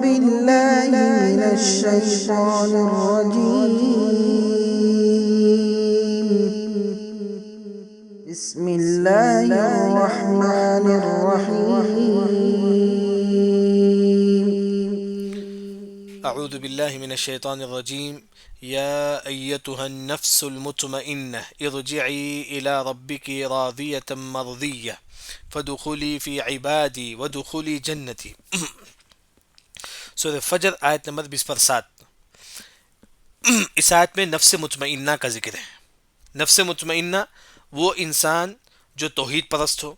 بالله من الشيطان الرجيم. بسم الله الرحمن الرحيم. أعوذ بالله من الشيطان الرجيم. يا أيتها النفس المطمئنة ارجعي إلى ربك راضية مرضية فادخلی فی عبادی وادخلی جنتی. سورہ فجر آیت نمبر 20 پر 7. اس آیت میں نفس مطمئنہ کا ذکر ہے. نفس مطمئنہ وہ انسان جو توحید پرست ہو،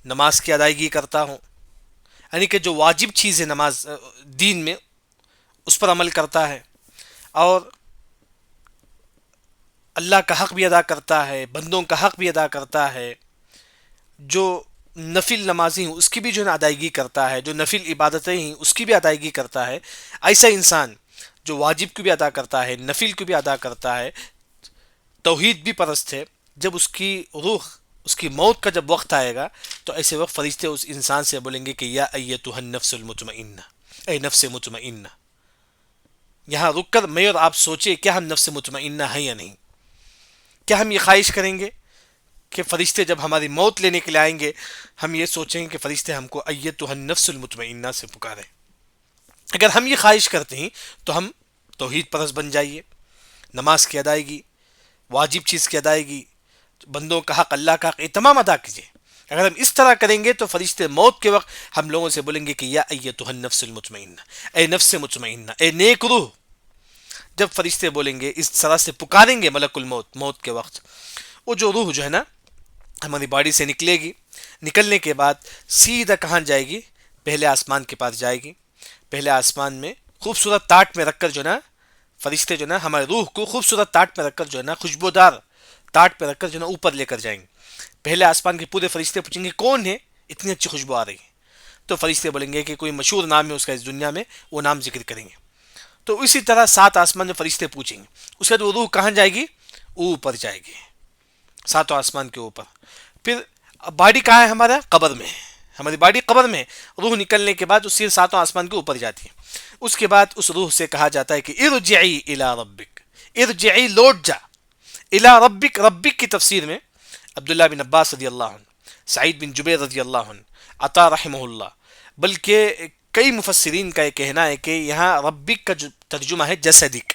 نماز کی ادائیگی کرتا ہو، یعنی کہ جو واجب چیز ہے نماز دین میں اس پر عمل کرتا ہے، اور اللہ کا حق بھی ادا کرتا ہے، بندوں کا حق بھی ادا کرتا ہے، جو نفل نمازی ہیں اس کی بھی جو ادائیگی کرتا ہے، جو نفل عبادتیں ہیں اس کی بھی ادائیگی کرتا ہے. ایسا انسان جو واجب کو بھی ادا کرتا ہے، نفل کو بھی ادا کرتا ہے، توحید بھی پرست ہے، جب اس کی روح، اس کی موت کا جب وقت آئے گا تو ایسے وقت فرشتے اس انسان سے بولیں گے کہ یا ایتھا النفس المطمئنہ، اے نفس مطمئنہ. یہاں رک کر میں اور آپ سوچیں کیا ہم نفس مطمئنہ ہیں یا نہیں. کیا ہم یہ خواہش کریں گے کہ فرشتے جب ہماری موت لینے کے لیے آئیں گے ہم یہ سوچیں گے کہ فرشتے ہم کو ایتھا النفس المطمئنہ سے پکاریں؟ اگر ہم یہ خواہش کرتے ہیں تو ہم توحید پرست بن جائیے، نماز کی ادائیگی، واجب چیز کی ادائیگی، بندوں کا حق، اللہ کا حق، یہ تمام ادا کیجیے. اگر ہم اس طرح کریں گے تو فرشتے موت کے وقت ہم لوگوں سے بولیں گے کہ یا ایتھا النفس المطمئنہ، اے نفس مطمئنہ، اے نیک روح. جب فرشتے بولیں گے، اس طرح سے پکاریں گے ملک الموت موت کے وقت، وہ جو روح جو ہے نا ہماری باڈی سے نکلے گی. نکلنے کے بعد سیدھا کہاں جائے گی؟ پہلے آسمان کے پاس جائے گی. پہلے آسمان میں خوبصورت تاٹ میں رکھ کر جو نا فرشتے جو نا ہمارے روح کو خوبصورت تاٹ میں رکھ کر جو ہے نا خوشبودار تاٹ پہ رکھ کر جو نا اوپر لے کر جائیں گے. پہلے آسمان کے پورے فرشتے پوچھیں گے کون ہے اتنی اچھی خوشبو آ رہی ہے؟ تو فرشتے بولیں گے کہ کوئی مشہور نام ہے اس کا اس دنیا میں، وہ نام ذکر کریں گے. تو اسی طرح 7 آسمان میں فرشتے پوچھیں گے. اس کے بعد وہ روح کہاں جائے گی؟ اوپر جائے گی، 7 آسمان کے اوپر. پھر باڈی کہاں ہے؟ ہمارا قبر میں ہے. ہماری باڈی قبر میں، روح نکلنے کے بعد اسی 7 آسمان کے اوپر جاتی ہے. اس کے بعد اس روح سے کہا جاتا ہے کہ ارجعی الی ربک، ارجعی لوٹ جا، الی ربک. ربک کی تفسیر میں عبداللہ بن عباس رضی اللہ عنہ، سعید بن جبیر رضی اللہ عنہ، عطا رحمہ اللہ، بلکہ کئی مفسرین کا یہ کہنا ہے کہ یہاں ربک کا جو ترجمہ ہے جسدک،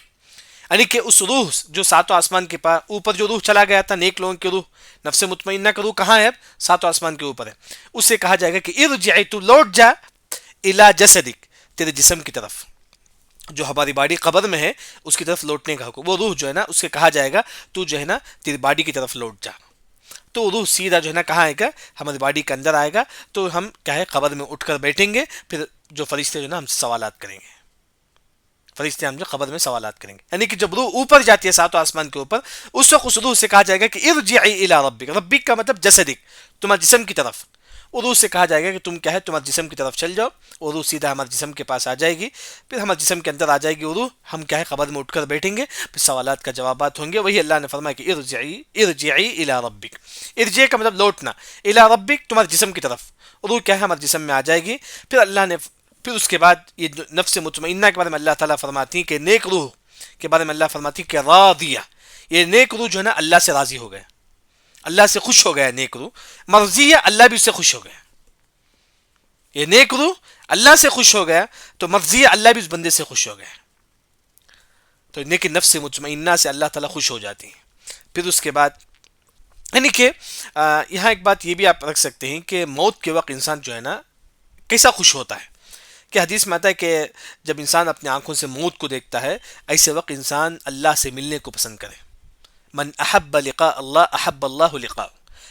یعنی کہ اس روح جو 7 آسمان کے پاس اوپر جو روح چلا گیا تھا، نیک لوگوں کی روح، نفس مطمئنہ کا روح کہاں ہے؟ اب 7 آسمان کے اوپر ہے. اس سے کہا جائے گا کہ ارجع، تو لوٹ جا، الی جسدک، تیرے جسم کی طرف. جو ہماری باڈی قبر میں ہے اس کی طرف لوٹنے کا حکم، وہ روح جو ہے نا اس سے کہا جائے گا تو جو ہے نا تیری باڈی کی طرف لوٹ جا. تو روح سیدھا جو ہے نا کہاں آئے گا؟ ہماری باڈی کے اندر آئے گا. تو ہم کیا ہے قبر میں اٹھ کر بیٹھیں گے. پھر جو فرشتے جو ہے نا ہم سے سوالات کریں گے. فرشتے ہم جو قبر میں سوالات کریں گے، یعنی کہ جب روح اوپر جاتی ہے 7 آسمان کے اوپر، اس وقت اس روح سے کہا جائے گا کہ ارجعی الی ربک. ربک کا مطلب جسدک، تمہارے جسم کی طرف. وہ روح سے کہا جائے گا کہ تم کیا ہے تمہارے جسم کی طرف چل جاؤ. وہ روح سیدھا ہمارے جسم کے پاس آ جائے گی. پھر ہمارے جسم کے اندر آ جائے گی وہ روح. ہم کیا ہے قبر میں اٹھ کر بیٹھیں گے. پھر سوالات کا جوابات ہوں گے. وہی اللہ نے فرمایا کہ ارجعی الی ربک. ارجع کا مطلب لوٹنا، الی ربک تمہارے جسم کی طرف. روح کیا ہے ہمارے جسم میں آ جائے گی. پھر اس کے بعد یہ نفس مطمئنہ کے بارے میں اللہ تعالیٰ فرماتی کہ نیک روح کے بارے میں اللہ فرماتی کہ راضیہ، یہ نیک روح جو ہے نا اللہ سے راضی ہو گیا، اللہ سے خوش ہو گیا. نیک روح مرضیہ، اللہ بھی اس سے خوش ہو گیا. یہ نیک روح اللہ سے خوش ہو گیا تو مرضیہ، اللہ بھی اس بندے سے خوش ہو گیا. تو نیک نفس مطمئنہ سے اللہ تعالیٰ خوش ہو جاتی ہے. پھر اس کے بعد یعنی کہ یہاں ایک بات یہ بھی آپ رکھ سکتے ہیں کہ موت کے وقت انسان جو ہے نا کیسا خوش ہوتا ہے. کہ حدیث میں آتا ہے کہ جب انسان اپنی آنکھوں سے موت کو دیکھتا ہے، ایسے وقت انسان اللہ سے ملنے کو پسند کرے. من احب لقاء اللہ احب اللہ لقاء.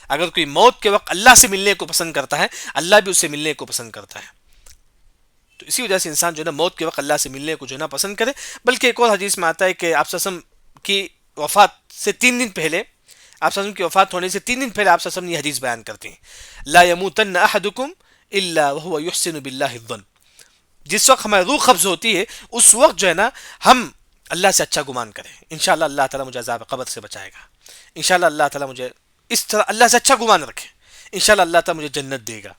اگر کوئی موت کے وقت اللہ سے ملنے کو پسند کرتا ہے، اللہ بھی اس سے ملنے کو پسند کرتا ہے. تو اسی وجہ سے انسان جو ہے نا موت کے وقت اللہ سے ملنے کو جو ہے نا پسند کرے. بلکہ ایک اور حدیث میں آتا ہے کہ آپ صلی اللہ علیہ وسلم کی وفات سے 3 دن پہلے، آپ صلی اللہ علیہ وسلم کی وفات ہونے سے 3 دن پہلے آپ صلی اللہ علیہ وسلم یہ حدیث بیان کرتے ہیں، لا يموتن احدکم الا وهو يحسن بالله الظن. جس وقت ہماری روح قبض ہوتی ہے اس وقت جو ہے نا ہم اللہ سے اچھا گمان کریں. انشاءاللہ اللہ تعالیٰ مجھے عذاب قبر سے بچائے گا. انشاءاللہ اللہ تعالیٰ مجھے اس طرح اللہ سے اچھا گمان رکھے. انشاءاللہ اللہ تعالیٰ مجھے جنت دے گا.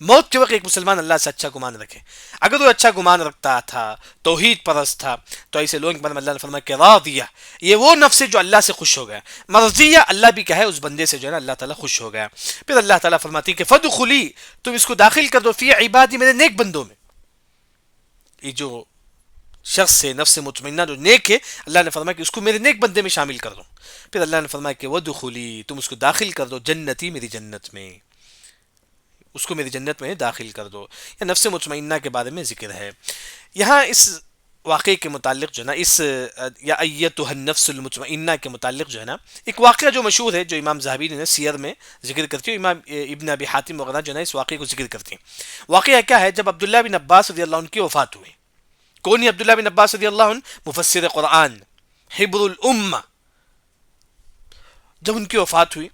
موت کے وقت ایک مسلمان اللہ سے اچھا گمان رکھے. اگر وہ اچھا گمان رکھتا تھا، توحید پرست تھا، تو ایسے لوگوں کے بارے میں اللہ نے فرمایا کہ راضیہ، یہ وہ نفس ہے جو اللہ سے خوش ہو گیا. مرضیہ، اللہ بھی کیا ہے اس بندے سے جو ہے نا اللہ تعالیٰ خوش ہو گیا. پھر اللہ تعالیٰ فرماتی ہے کہ فدخلی، تم اس کو داخل کر دو، فی عبادی، میرے نیک بندوں میں. یہ جو شخص ہے نفس مطمئنہ جو نیک ہے، اللہ نے فرمایا کہ اس کو میرے نیک بندے میں شامل کر دو. پھر اللہ نے فرمایا کہ ودخلی، تم اس کو داخل کر دو جنتی، میری جنت میں، اس کو میری جنت میں داخل کر دو. یا نفس مطمئنہ کے بارے میں ذکر ہے یہاں اس واقعے کے متعلق جو ہے نا، اس یا ایتها النفس المطمئنہ کے متعلق جو ہے نا، ایک واقعہ جو مشہور ہے، جو امام ذہبی نے سیر میں ذکر کرتی ہے، امام ابن ابی حاتم وغیرہ جو ہے نا اس واقعے کو ذکر کرتے ہیں. واقعہ کیا ہے؟ جب عبداللہ بن عباس رضی اللہ عنہ کی وفات ہوئی. کون ہے عبداللہ بن عباس رضی اللہ عنہ؟ مفسر قرآن، حبر الامہ. جب ان کی وفات ہوئی،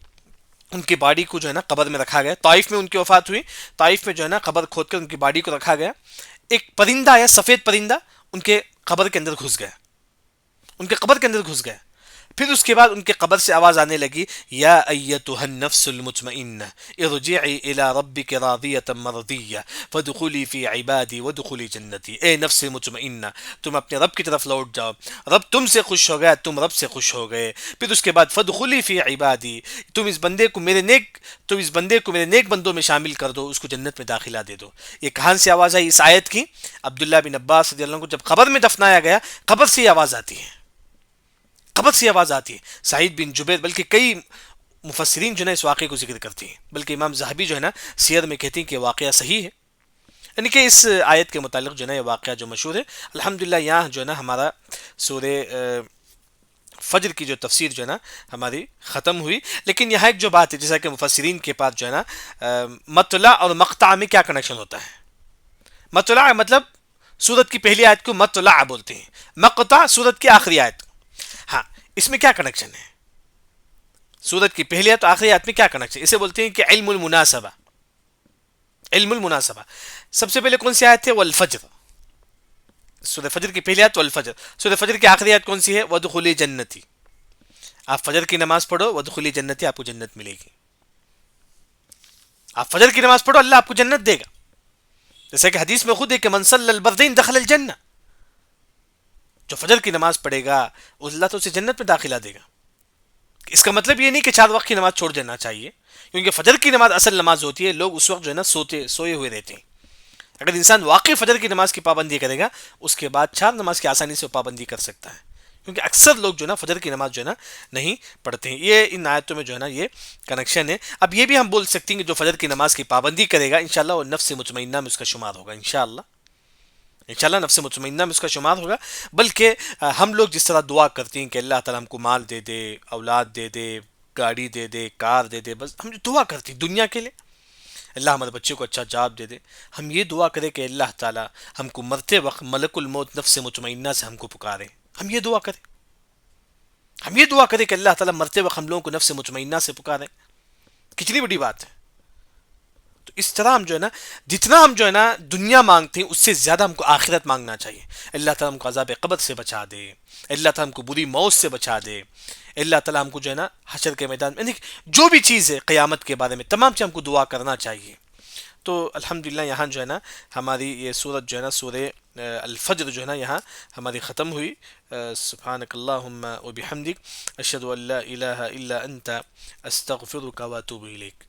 ان کی باڈی کو جو ہے نا قبر میں رکھا گیا. طائف میں ان کی وفات ہوئی، طائف میں جو ہے نا قبر کھود کر ان کی باڈی کو رکھا گیا. ایک پرندہ آیا، سفید پرندہ، ان کے قبر کے اندر گھس گیا، ان کے قبر کے اندر گھس گیا. پھر اس کے بعد ان کے قبر سے آواز آنے لگی، یا ایتها النفس المطمئنہ ارجعی الی ربک راضیۃ مرضیہ فادخلی فی عبادی وادخلی جنتی. اے نفس مطمئنہ، تم اپنے رب کی طرف لوٹ جاؤ، رب تم سے خوش ہو گیا، تم رب سے خوش ہو گئے. پھر اس کے بعد فادخلی فی عبادی، تم اس بندے کو میرے نیک بندوں میں شامل کر دو، اس کو جنت میں داخلہ دے دو. یہ کہاں سے آواز آئی اس آیت کی؟ عبداللہ بن عباس رضی اللہ عنہ کو جب قبر میں دفنایا گیا، قبر سے یہ آواز آتی ہے، قبر سے آواز آتی ہے. سعید بن جبیر، بلکہ کئی مفسرین جو ہے نا اس واقعے کو ذکر کرتی ہیں، بلکہ امام ذہبی جو ہے نا سیر میں کہتی ہیں کہ واقعہ صحیح ہے. یعنی کہ اس آیت کے متعلق جو ہے نا یہ واقعہ جو مشہور ہے. الحمدللہ یہاں جو ہے نا ہمارا سورہ فجر کی جو تفسیر جو ہے نا ہماری ختم ہوئی. لیکن یہاں ایک جو بات ہے، جیسا کہ مفسرین کے پاس جو ہے نا مطلع اور مقطع میں کیا کنیکشن ہوتا ہے. مطلع مطلب سورت کی پہلی آیت کو مطلع بولتے ہیں، مقطع سورت کی آخری آیت. ہاں، اس میں کیا کنیکشن ہے؟ سورت کی پہلی آیت تو آخری آیت میں کیا کنیکشن؟ اسے بولتے ہیں کہ علم المناسبہ. علم المناسبہ. سب سے پہلے کون سی آیت ہے؟ والفجر. سورہ فجر کی پہلی آیت والفجر. سورہ فجر کی آخری آیت کون سی ہے؟ وادخلی جنتی. آپ فجر کی نماز پڑھو، وادخلی جنتی، آپ کو جنت ملے گی. آپ فجر کی نماز پڑھو، اللہ آپ کو جنت دے گا. جیسا کہ حدیث میں خود ہے کہ من صلی البردین دخل الجنہ، جو فجر کی نماز پڑھے گا اللہ تو اسے جنت میں داخلہ دے گا. اس کا مطلب یہ نہیں کہ 4 وقت کی نماز چھوڑ دینا چاہیے، کیونکہ فجر کی نماز اصل نماز ہوتی ہے. لوگ اس وقت جو ہے نا سوئے ہوئے رہتے ہیں. اگر انسان واقعی فجر کی نماز کی پابندی کرے گا، اس کے بعد 4 نماز کی آسانی سے پابندی کر سکتا ہے. کیونکہ اکثر لوگ جو ہے نا فجر کی نماز جو ہے نا نہیں پڑھتے ہیں. یہ ان آیتوں میں جو ہے نا یہ کنیکشن ہے. اب یہ بھی ہم بول سکتے ہیں کہ جو فجر کی نماز کی پابندی کرے گا انشاءاللہ وہ نفس مطمئنہ میں اس کا شمار ہوگا. انشاءاللہ نفس مطمئنہ میں اس کا شمار ہوگا. بلکہ ہم لوگ جس طرح دعا کرتے ہیں کہ اللہ تعالیٰ ہم کو مال دے دے، اولاد دے دے، گاڑی دے دے، کار دے دے، بس ہم جو دعا کرتے ہیں دنیا کے لیے، اللہ ہمارے بچے کو اچھا جاب دے دے، ہم یہ دعا کریں کہ اللہ تعالیٰ ہم کو مرتے وقت ملک الموت نفس مطمئنہ سے ہم کو پکارے. ہم یہ دعا کریں کہ اللہ تعالیٰ مرتے وقت ہم لوگوں کو نفس مطمئنہ سے پکارے. کتنی بڑی بات ہے. تو اس طرح ہم جو ہے نا جتنا ہم جو ہے نا دنیا مانگتے ہیں اس سے زیادہ ہم کو آخرت مانگنا چاہیے. اللہ تعالیٰ ہم کو عذاب قبر سے بچا دے، اللہ تعالیٰ ہم کو بری موت سے بچا دے، اللہ تعالیٰ ہم کو جو ہے نا حشر کے میدان میں جو بھی چیز ہے قیامت کے بارے میں تمام چیز ہم کو دعا کرنا چاہیے. تو الحمدللہ یہاں جو ہے نا ہماری یہ سورت جو ہے نا سورہ الفجر جو ہے نا یہاں ہماری ختم ہوئی. سبحانک اللہم و بحمدک اشہد ان لا الہ الا انت استغفرک و اتوب الیک.